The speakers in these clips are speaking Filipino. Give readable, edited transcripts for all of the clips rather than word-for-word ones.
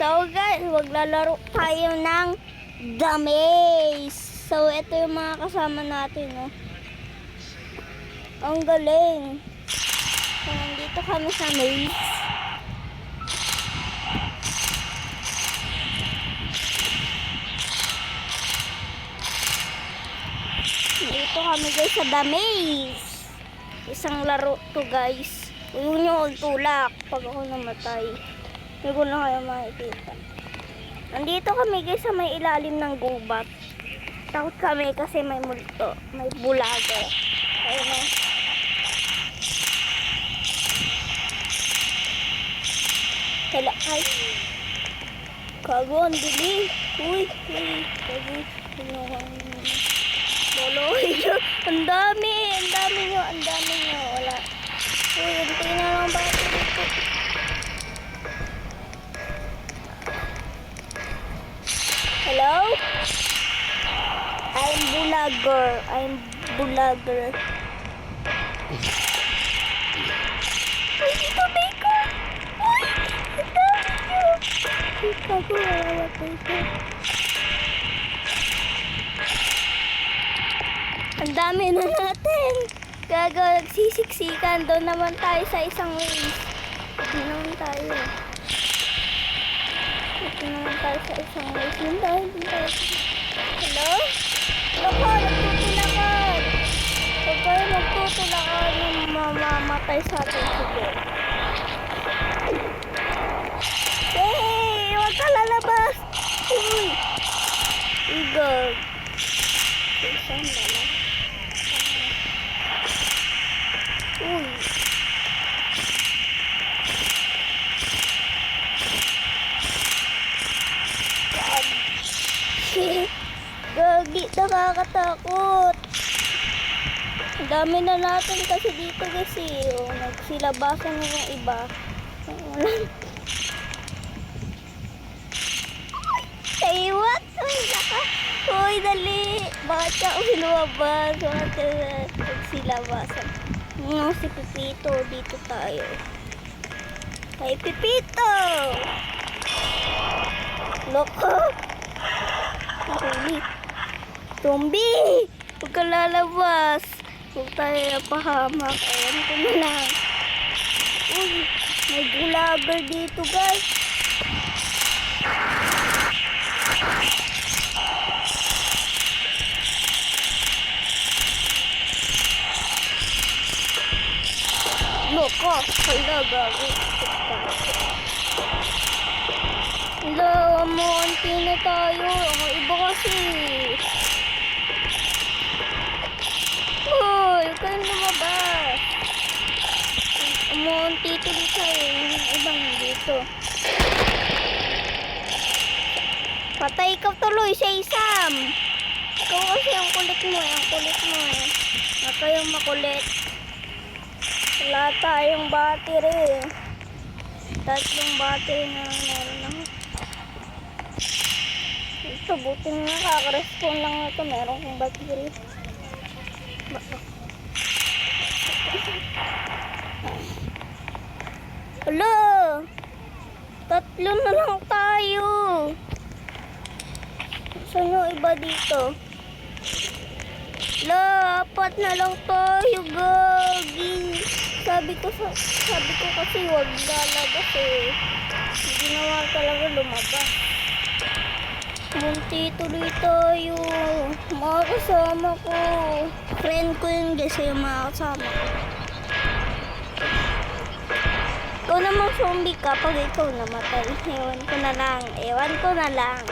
So guys, maglalaro tayo ng The Maze. So ito yung mga kasama natin, no? Ang galing. So nandito kami sa maze. Dito kami guys sa The Maze. Isang laro to guys. Huwag nyo tulak pag ako namatay. Hindi ko na kayo makikita. Nandito kami guys sa may ilalim ng gubat. Takot kami kasi may multo. May bulaga. Ayun o. Hala, ay. Kago, ang dili. Uy, kago. Boloy. Ang dami nyo. Wala. Uy, hintay na lang ba ito dito? Hello? I'm Bulager. Uy, dito bacon! Uy, ang dami nyo! Ikago, mamatay ko. Ang dami na natin! Gago, nagsisiksikan. Doon naman tayo sa isang ways. Dito naman tayo. Doon tayo. Hello? Loko, nagtutulakan. Huwag kayo nagtutulakan yung mamamatay sa atin siguro. Hey! Huwag ka lalabas! Uy! Igor. Isang dala. Uy! Gagi, nakakatakot. Ang dami na natin kasi dito kasi nagsilabasan na yung iba. Hey, what? Uy, uy, dali. Bakit ka lumabas? Bakit ka nagsilabasan? Si Pipito, dito tayo. Hey, Pipito! Loko! Huli. Zombie! Huwag ka lalabas. Huwag tayo napahamak. Ayan ko na lang. Uy, may bulager dito guys. Loko! Hala, gago. Hala, amunti na tayo. Ang iba kasi. Uy, huwag kayong lumabas. Amunti tuloy tayo. Yung ibang dito. Patay ikaw tuloy sa isam. Ikaw kasi ang kulit mo. Huwag kayong makulit. Wala tayong battery. 3 battery na meron na. Ito, buti na kaka-respawn lang ito. Meron kong battery. Hala! 3 na lang tayo. Saan yung iba dito? Hala, 4 na lang tayo, gagi. Sabi ko kasi huwag lalabas eh. Hindi naman talaga lumabas. Munti tuloy tayo. Mga kasama ko. Friend ko yun kasi yung mga kasama ko. Ikaw namang zombie ka pag ikaw namatay. Ewan ko na lang.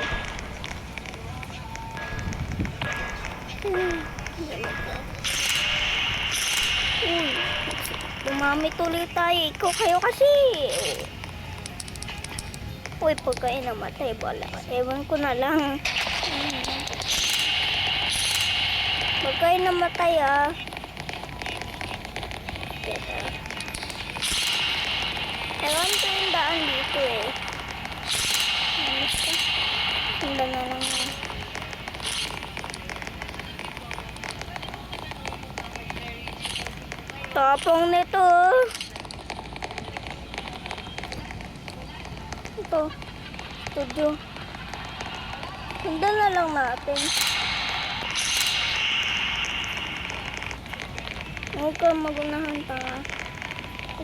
Uy, dumami tuloy tayo. Ikaw kayo kasi. Uy, pag kayo namatay, wala. Ewan ko na lang. Pag kayo namatay, ewan ko yung daan dito eh. Handa na lang. Tapong nito. Ito. Studio. Sundan na lang natin. Huwag ka magunahan tanga.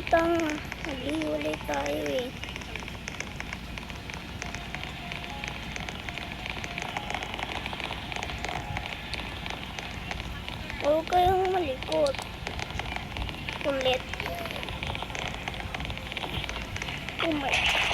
Tanga. Naghiwalay tayo eh. Huwag kayong malikot. Kulit. Oh my